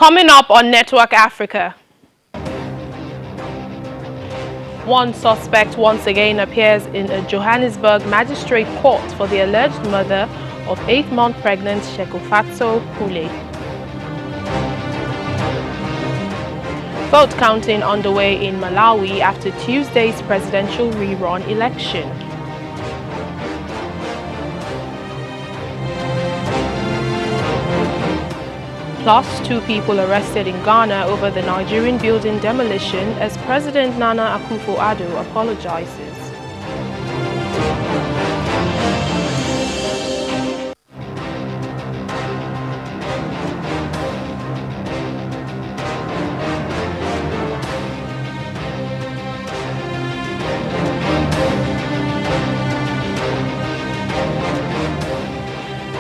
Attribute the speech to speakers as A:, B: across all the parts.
A: Coming up on Network Africa. One suspect once again appears in a Johannesburg magistrate court for the alleged murder of 8-month pregnant Shekufatso Pule. Vote counting underway in Malawi after Tuesday's presidential rerun election. Plus, 2 people arrested in Ghana over the Nigerian building demolition as President Nana Akufo-Addo apologizes.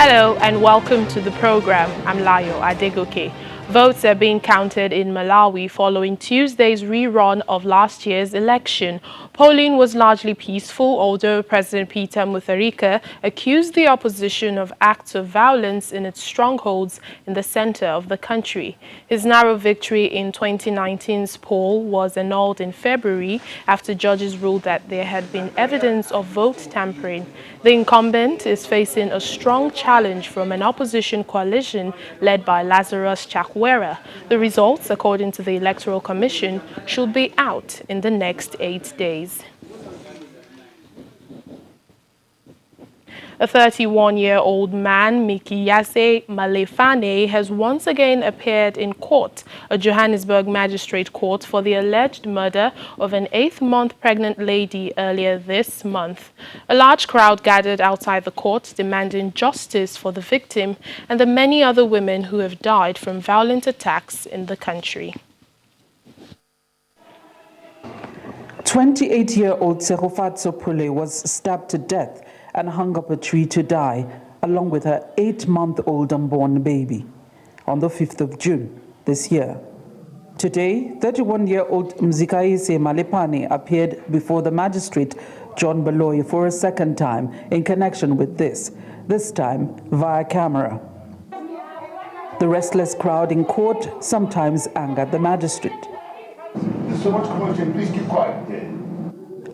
A: Hello and welcome to the program. I'm Layo Adegoke. Votes are being counted in Malawi following Tuesday's rerun of last year's election. Polling was largely peaceful, although President Peter Mutharika accused the opposition of acts of violence in its strongholds in the center of the country. His narrow victory in 2019's poll was annulled in February after judges ruled that there had been evidence of vote tampering. The incumbent is facing a strong challenge from an opposition coalition led by Lazarus Chakwera. The results, according to the Electoral Commission, should be out in the next 8 days. A 31-year-old man, Mikiyase Malefane, has once again appeared in court, a Johannesburg magistrate court, for the alleged murder of an 8-month pregnant lady earlier this month. A large crowd gathered outside the court demanding justice for the victim and the many other women who have died from violent attacks in the country.
B: 28-year-old Shekufatso Pule was stabbed to death and hung up a tree to die, along with her 8-month-old unborn baby, on the 5th of June this year. Today, 31-year-old Mzikaise Malepane appeared before the magistrate John Baloyi for a second time in connection with this time via camera. The restless crowd in court sometimes angered the magistrate.
C: There's so much commotion, please keep quiet there.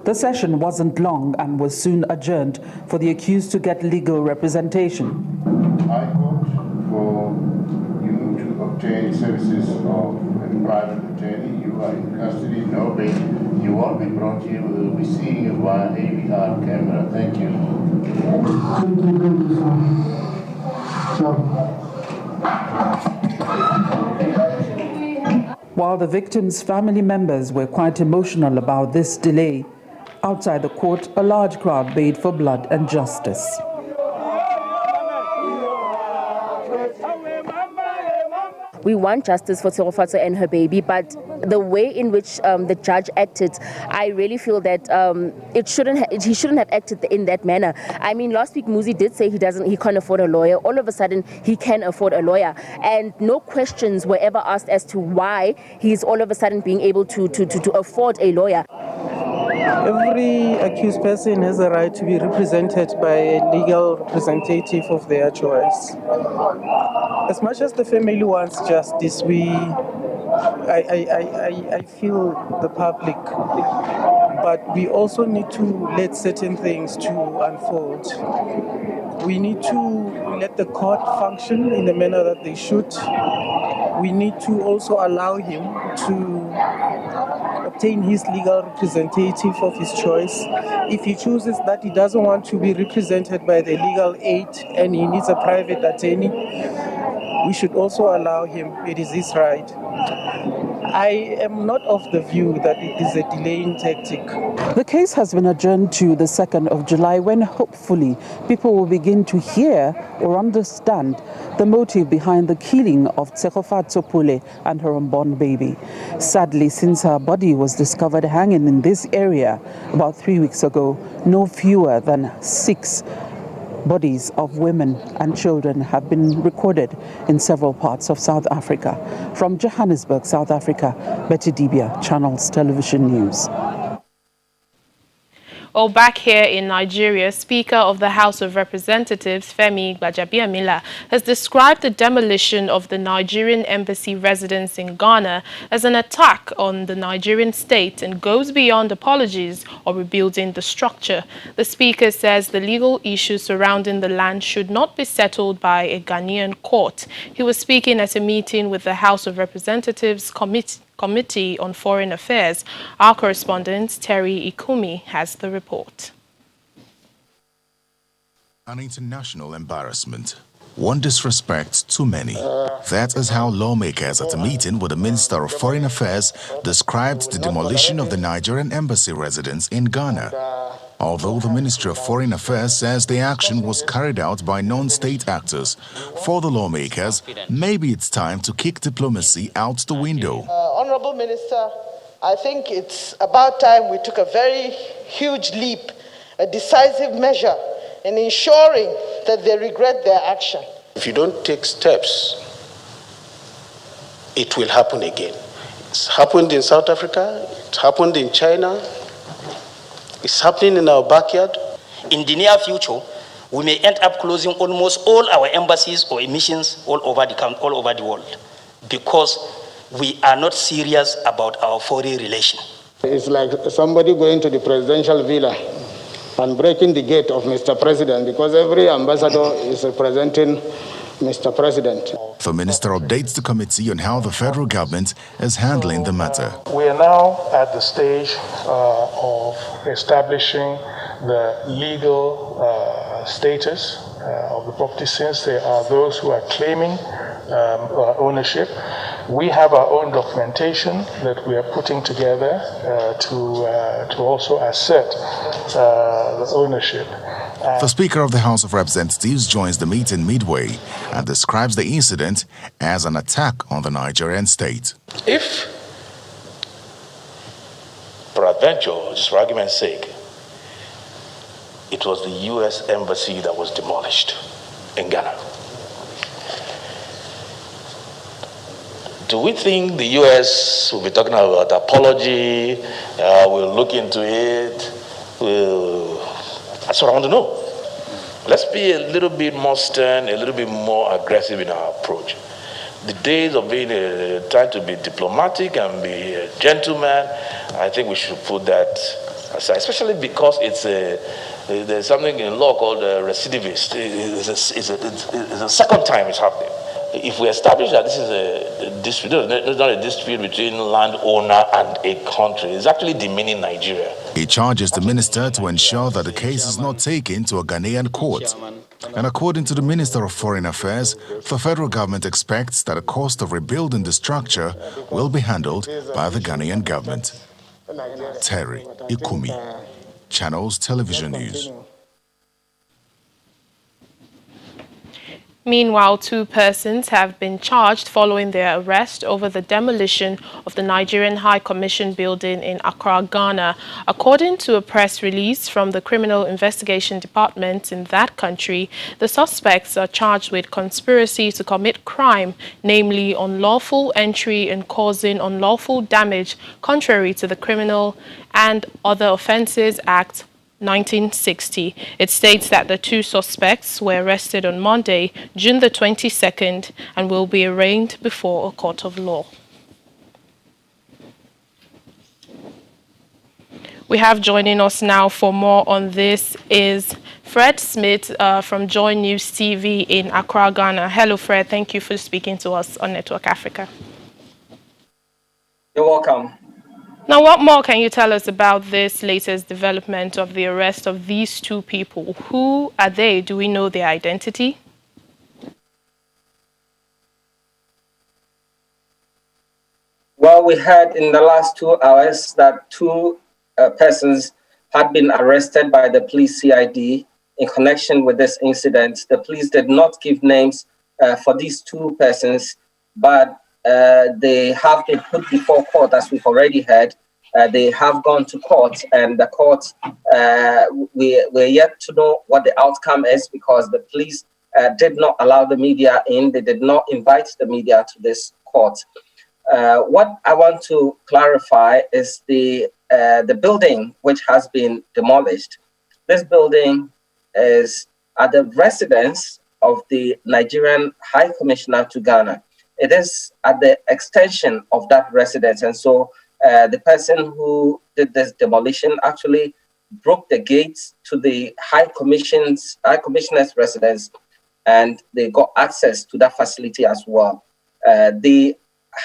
B: The session wasn't long and was soon adjourned for the accused to get legal representation.
C: I vote for you to obtain services of a private attorney. You are in custody, no bail. You won't be brought here. We will be seeing you via AVR camera. Thank you.
B: While the victim's family members were quite emotional about this delay, outside the court, a large crowd bayed for blood and justice.
D: We want justice for Shekufatso and her baby, but the way in which the judge acted, I really feel that he shouldn't have acted in that manner. I mean, last week Muzi did say he can't afford a lawyer. All of a sudden, he can afford a lawyer, and no questions were ever asked as to why he's all of a sudden being able to afford a lawyer.
E: Every accused person has a right to be represented by a legal representative of their choice. As much as the family wants justice, I feel the public, but we also need to let certain things to unfold. We need to let the court function in the manner that they should. We need to also allow him to obtain his legal representative of his choice. If he chooses that he doesn't want to be represented by the legal aid and he needs a private attorney, we should also allow him. It is his right. I am not of the view that it is a delaying tactic.
B: The case has been adjourned to the 2nd of July when hopefully people will begin to hear or understand the motive behind the killing of Shekufatso Pule and her unborn baby. Sadly, since her body was discovered hanging in this area about 3 weeks ago, no fewer than 6 bodies of women and children have been recorded in several parts of South Africa. From Johannesburg, South Africa, Betty Dibia, Channels Television News.
A: Well, back here in Nigeria, Speaker of the House of Representatives, Femi Gbajabiamila, has described the demolition of the Nigerian embassy residence in Ghana as an attack on the Nigerian state and goes beyond apologies or rebuilding the structure. The Speaker says the legal issues surrounding the land should not be settled by a Ghanaian court. He was speaking at a meeting with the House of Representatives Committee on Foreign Affairs. Our correspondent, Terry Ikumi, has the report.
F: An international embarrassment. One disrespect too many. That is how lawmakers at a meeting with the Minister of Foreign Affairs described the demolition of the Nigerian embassy residence in Ghana. Although the Ministry of Foreign Affairs says the action was carried out by non-state actors, for the lawmakers, maybe it's time to kick diplomacy out the window.
G: Honorable Minister, I think it's about time we took a very huge leap, a decisive measure in ensuring that they regret their action.
H: If you don't take steps, it will happen again. It's happened in South Africa, it's happened in China, it's happening in our backyard.
I: In the near future, we may end up closing almost all our embassies or missions all over the world because we are not serious about our foreign relation.
J: It's like somebody going to the presidential villa and breaking the gate of Mr. President because every ambassador is representing Mr. President.
F: The minister updates the committee on how the federal government is handling the matter.
K: We are now at the stage of establishing the legal status of the property, since there are those who are claiming ownership. We have our own documentation that we are putting together to also assert the ownership.
F: The Speaker of the House of Representatives joins the meeting midway and describes the incident as an attack on the Nigerian state.
L: If, peradventure, just for argument's sake, it was the U.S. embassy that was demolished in Ghana, do we think the U.S. will be talking about apology, we'll look into it, that's what I want to know. Let's be a little bit more stern, a little bit more aggressive in our approach. The days of being trying to be diplomatic and be a gentleman, I think we should put that aside, especially because there's something in law called recidivist. It's a second time it's happening. If we establish that this is a dispute, it's not a dispute between landowner and a country, it's actually demeaning Nigeria.
F: He charges the minister to ensure that the case is not taken to a Ghanaian court. And according to the Minister of Foreign Affairs, the federal government expects that the cost of rebuilding the structure will be handled by the Ghanaian government. Terry Ikumi, Channels Television News.
A: Meanwhile, 2 persons have been charged following their arrest over the demolition of the Nigerian High Commission building in Accra, Ghana. According to a press release from the Criminal Investigation Department in that country, the suspects are charged with conspiracy to commit crime, namely unlawful entry and causing unlawful damage, contrary to the Criminal and Other Offences Act 1960. It states that the 2 suspects were arrested on Monday, June the 22nd, and will be arraigned before a court of law. We have joining us now for more on this is Fred Smith from Joy News TV in Accra, Ghana. Hello, Fred. Thank you for speaking to us on Network Africa.
M: You're welcome.
A: Now, what more can you tell us about this latest development of the arrest of these 2 people? Who are they? Do we know their identity?
M: Well, we heard in the last 2 hours that 2 persons had been arrested by the police CID in connection with this incident. The police did not give names for these 2 persons, but they have been put before court, as we've already heard. They have gone to court, and the court, we're yet to know what the outcome is, because the police did not allow the media in. They did not invite the media to this court. What I want to clarify is the the building which has been demolished. This building is at the residence of the Nigerian High Commissioner to Ghana. It is at the extension of that residence. And so the person who did this demolition actually broke the gates to the High Commissioner's residence, and they got access to that facility as well. The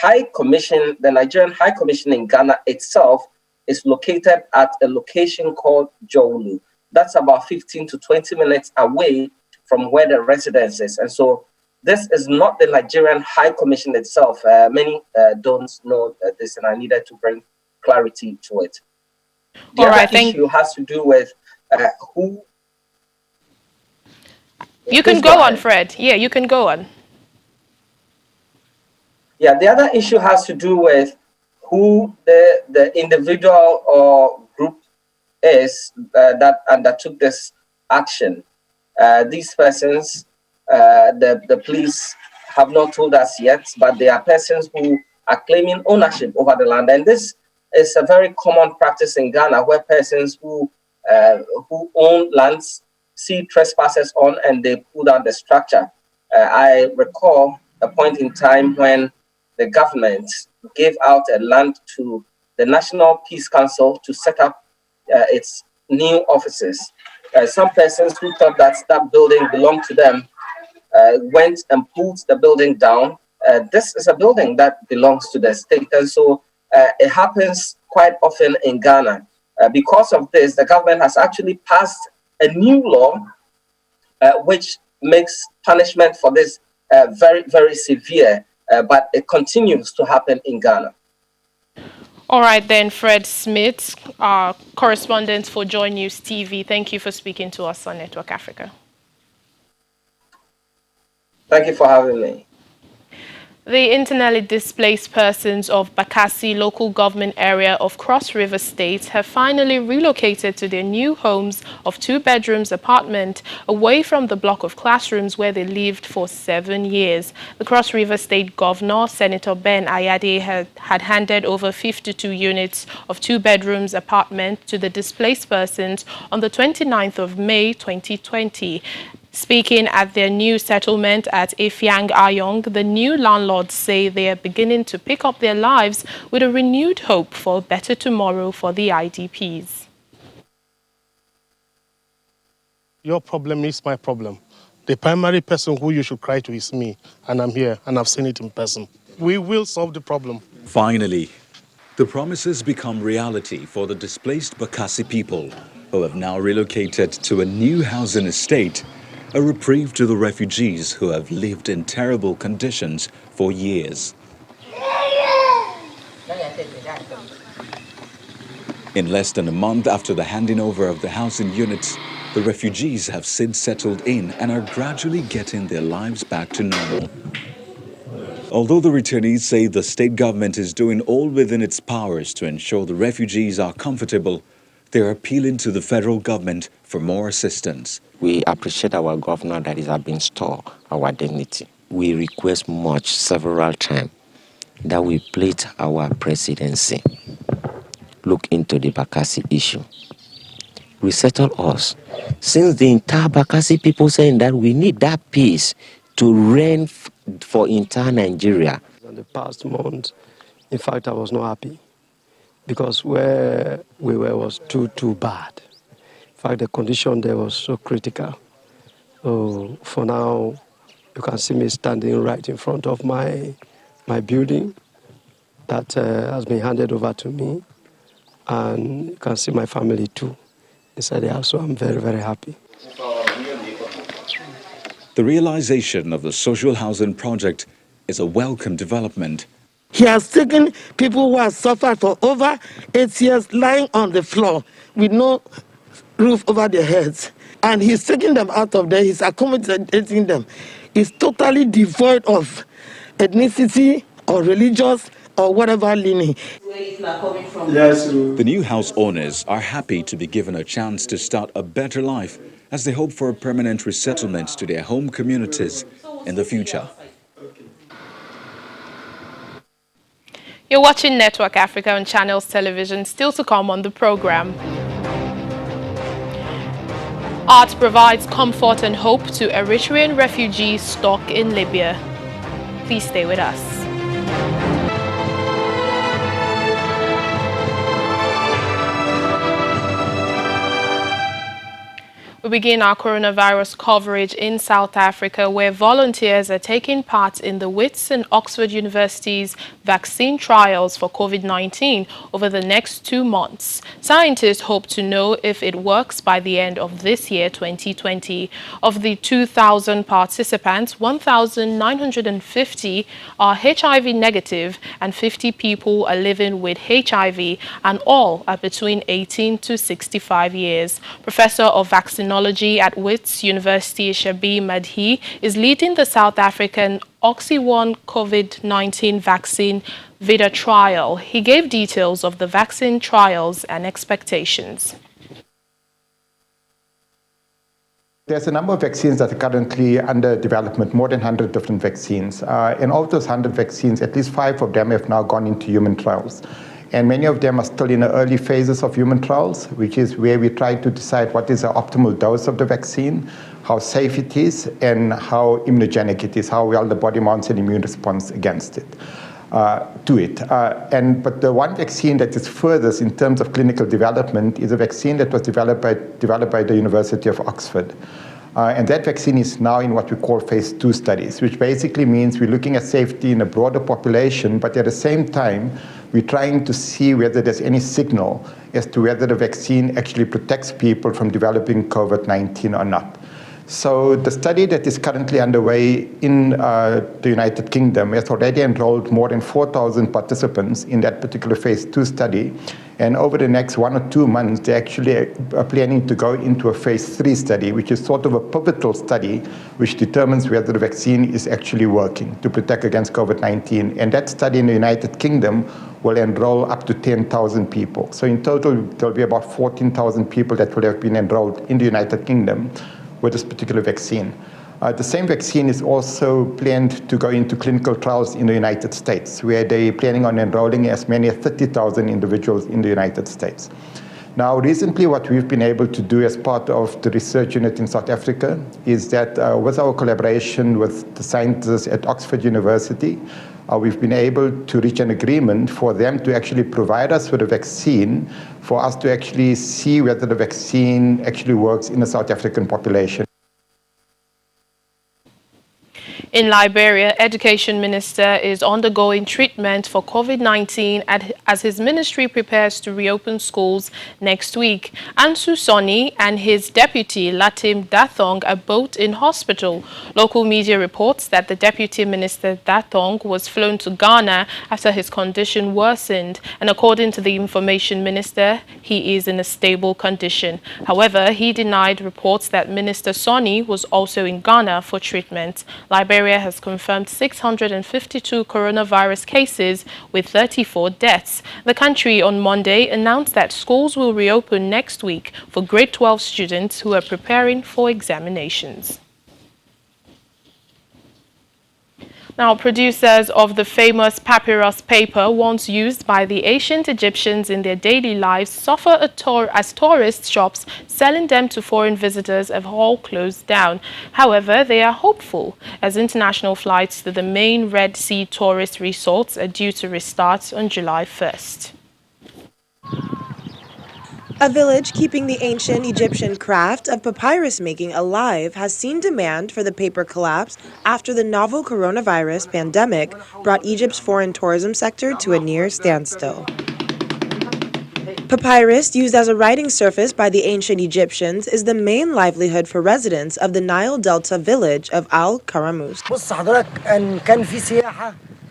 M: Nigerian High Commission in Ghana itself is located at a location called Jowlu. That's about 15 to 20 minutes away from where the residence is. And so this is not the Nigerian High Commission itself. Many don't know this, and I needed to bring clarity to it. The other issue has to do with who...
A: You can go on, Fred. Yeah, you can go on.
M: Yeah, the other issue has to do with who the individual or group is that undertook this action. These persons, the police have not told us yet, but they are persons who are claiming ownership over the land. And this is a very common practice in Ghana, where persons who own lands see trespassers on and they pull down the structure. I recall a point in time when the government gave out a land to the National Peace Council to set up its new offices. Some persons who thought that that building belonged to them went and pulled the building down. This is a building that belongs to the state, and so it happens quite often in Ghana. Because of this, the government has actually passed a new law which makes punishment for this very, very severe, but it continues to happen in Ghana.
A: All right, then, Fred Smith, correspondent for Joy News TV. Thank you for speaking to us on Network Africa.
M: Thank you for having me.
A: The internally displaced persons of Bakassi local government area of Cross River State have finally relocated to their new homes of 2 bedrooms apartment away from the block of classrooms where they lived for 7 years. The Cross River State Governor, Senator Ben Ayade, had handed over 52 units of 2 bedrooms apartment to the displaced persons on the 29th of May 2020. Speaking at their new settlement at Efiang Ayong, the new landlords say they are beginning to pick up their lives with a renewed hope for a better tomorrow for the IDPs.
N: Your problem is my problem. The primary person who you should cry to is me, and I'm here, and I've seen it in person. We will solve the problem.
O: Finally, the promises become reality for the displaced Bakassi people, who have now relocated to a new housing estate, a reprieve to the refugees who have lived in terrible conditions for years. In less than a month after the handing over of the housing units, the refugees have since settled in and are gradually getting their lives back to normal. Although the returnees say the state government is doing all within its powers to ensure the refugees are comfortable, they are appealing to the federal government for more assistance.
P: We appreciate our governor that is having restored our dignity. We request much several times that we plead our presidency look into the Bakassi issue. Resettle us. Since the entire Bakassi people saying that we need that peace to reign for entire Nigeria.
Q: In the past month, in fact, I was not happy because where we were was too bad. In fact, the condition there was so critical. So for now, you can see me standing right in front of my building that has been handed over to me. And you can see my family too inside the house, so I'm very, very happy.
O: The realization of the social housing project is a welcome development.
R: He has taken people who have suffered for over 8 years lying on the floor with no roof over their heads. And he's taking them out of there, he's accommodating them. He's totally devoid of ethnicity or religious or whatever leaning.
O: The new house owners are happy to be given a chance to start a better life as they hope for a permanent resettlement to their home communities in the future.
A: You're watching Network Africa on Channels Television. Still to come on the program. Art provides comfort and hope to Eritrean refugees stuck in Libya. Please stay with us. We begin our coronavirus coverage in South Africa, where volunteers are taking part in the Wits and Oxford University's vaccine trials for COVID-19 over the next 2 months. Scientists hope to know if it works by the end of this year, 2020. Of the 2,000 participants, 1,950 are HIV negative and 50 people are living with HIV, and all are between 18 to 65 years. Professor of Vaccinology at Wits University, Shabi Madhi, is leading the South African Oxy-1 COVID-19 vaccine Vida trial. He gave details of the vaccine trials and expectations.
S: There's a number of vaccines that are currently under development, more than 100 different vaccines. And of those 100 vaccines, at least 5 of them have now gone into human trials. And many of them are still in the early phases of human trials, which is where we try to decide what is the optimal dose of the vaccine, how safe it is, and how immunogenic it is, how well the body mounts an immune response against it. But the one vaccine that is furthest in terms of clinical development is a vaccine that was developed by the University of Oxford. And that vaccine is now in what we call phase 2 studies, which basically means we're looking at safety in a broader population, but at the same time, we're trying to see whether there's any signal as to whether the vaccine actually protects people from developing COVID-19 or not. So the study that is currently underway in the United Kingdom has already enrolled more than 4,000 participants in that particular phase 2 study. And over the next 1 or 2 months, they actually are planning to go into a phase 3 study, which is sort of a pivotal study, which determines whether the vaccine is actually working to protect against COVID-19. And that study in the United Kingdom will enroll up to 10,000 people. So in total, there'll be about 14,000 people that will have been enrolled in the United Kingdom with this particular vaccine. The same vaccine is also planned to go into clinical trials in the United States, where they're planning on enrolling as many as 30,000 individuals in the United States. Now, recently, what we've been able to do as part of the research unit in South Africa is that with our collaboration with the scientists at Oxford University, we've been able to reach an agreement for them to actually provide us with a vaccine for us to actually see whether the vaccine actually works in the South African population.
A: In Liberia, Education Minister is undergoing treatment for COVID-19 as his ministry prepares to reopen schools next week. Ansu Soni and his deputy, Latim Dathong, are both in hospital. Local media reports that the deputy minister, Dathong, was flown to Ghana after his condition worsened. And according to the information minister, he is in a stable condition. However, he denied reports that Minister Soni was also in Ghana for treatment. Liberia has confirmed 652 coronavirus cases with 34 deaths. The country on Monday announced that schools will reopen next week for grade 12 students who are preparing for examinations. Now, producers of the famous papyrus paper once used by the ancient Egyptians in their daily lives suffer as tourist shops selling them to foreign visitors have all closed down. However, they are hopeful as international flights to the main Red Sea tourist resorts are due to restart on July 1st.
T: A village keeping the ancient Egyptian craft of papyrus making alive has seen demand for the paper collapse after the novel coronavirus pandemic brought Egypt's foreign tourism sector to a near standstill. Papyrus, used as a writing surface by the ancient Egyptians, is the main livelihood for residents of the Nile Delta village of Al-Karamus.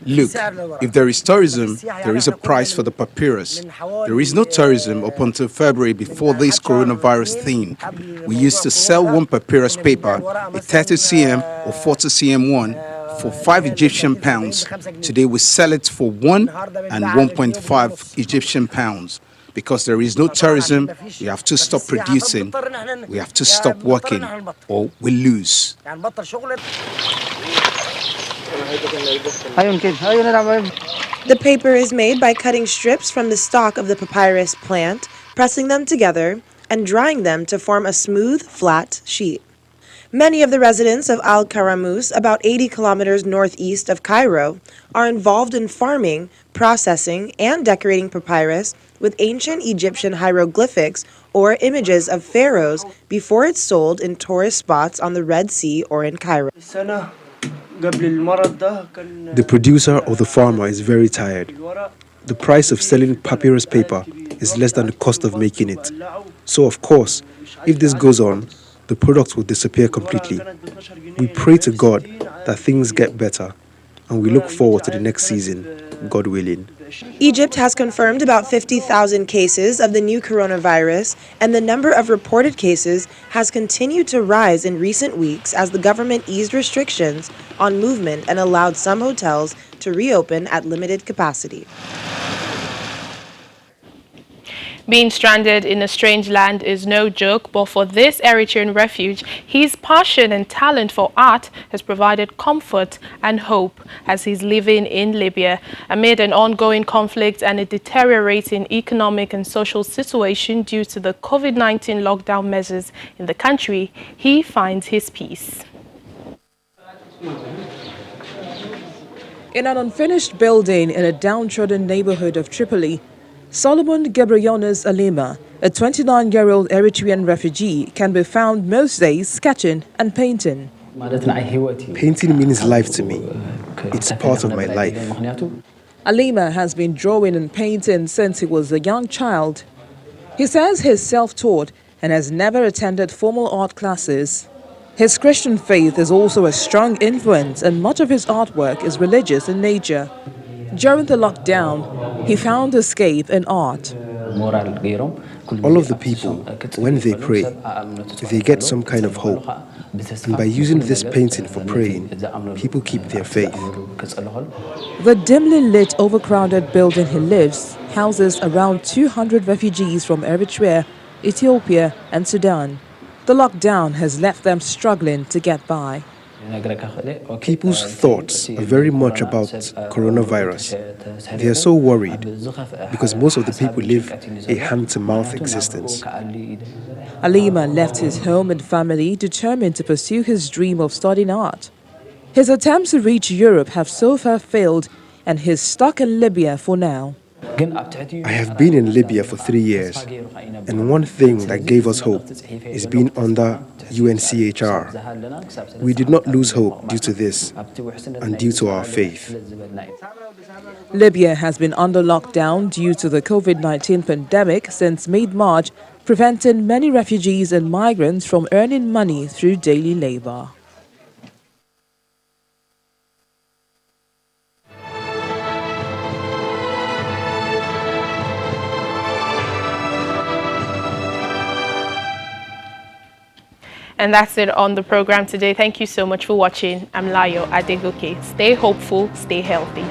U: Look, if there is tourism, there is a price for the papyrus. There is no tourism up until February before this coronavirus thing. We used to sell one papyrus paper, a 30 cm or 40 cm one, for 5 Egyptian pounds. Today we sell it for 1 and 1.5 Egyptian pounds. Because there is no tourism, we have to stop producing, we have to stop working, or we lose.
T: The paper is made by cutting strips from the stalk of the papyrus plant, pressing them together, and drying them to form a smooth, flat sheet. Many of the residents of Al Karamus, about 80 kilometers northeast of Cairo, are involved in farming, processing, and decorating papyrus with ancient Egyptian hieroglyphics or images of pharaohs before it's sold in tourist spots on the Red Sea or in Cairo.
C: The producer or the farmer is very tired. The price of selling papyrus paper is less than the cost of making it. So of course, if this goes on, the product will disappear completely. We pray to God that things get better, and we look forward to the next season, God willing.
T: Egypt has confirmed about 50,000 cases of the new coronavirus, and the number of reported cases has continued to rise in recent weeks as the government eased restrictions on movement and allowed some hotels to reopen at limited capacity.
A: Being stranded in a strange land is no joke, but for this Eritrean refuge, his passion and talent for art has provided comfort and hope as he's living in Libya. Amid an ongoing conflict and a deteriorating economic and social situation due to the COVID-19 lockdown measures in the country, he finds his peace.
V: In an unfinished building in a downtrodden neighborhood of Tripoli, Solomon Gebreyonis Alima, a 29-year-old Eritrean refugee, can be found most days sketching and painting.
C: Painting means life to me. It's part of my life.
V: Alima has been drawing and painting since he was a young child. He says he's self-taught and has never attended formal art classes. His Christian faith is also a strong influence, and much of his artwork is religious in nature. During the lockdown, he found escape in art.
C: All of the people, when they pray, they get some kind of hope. And by using this painting for praying, people keep their faith.
V: The dimly lit, overcrowded building he lives houses around 200 refugees from Eritrea, Ethiopia, and Sudan. The lockdown has left them struggling to get by.
C: People's thoughts are very much about coronavirus. They are so worried because most of the people live a hand-to-mouth existence.
V: Alima left his home and family determined to pursue his dream of studying art. His attempts to reach Europe have so far failed, and he's stuck in Libya for now.
C: I have been in Libya for 3 years, and one thing that gave us hope is being under UNCHR. We did not lose hope due to this and due to our faith.
V: Libya has been under lockdown due to the COVID-19 pandemic since mid-March, preventing many refugees and migrants from earning money through daily labor.
A: And that's it on the program today. Thank you so much for watching. I'm Layo Adegoke. Stay hopeful, stay healthy.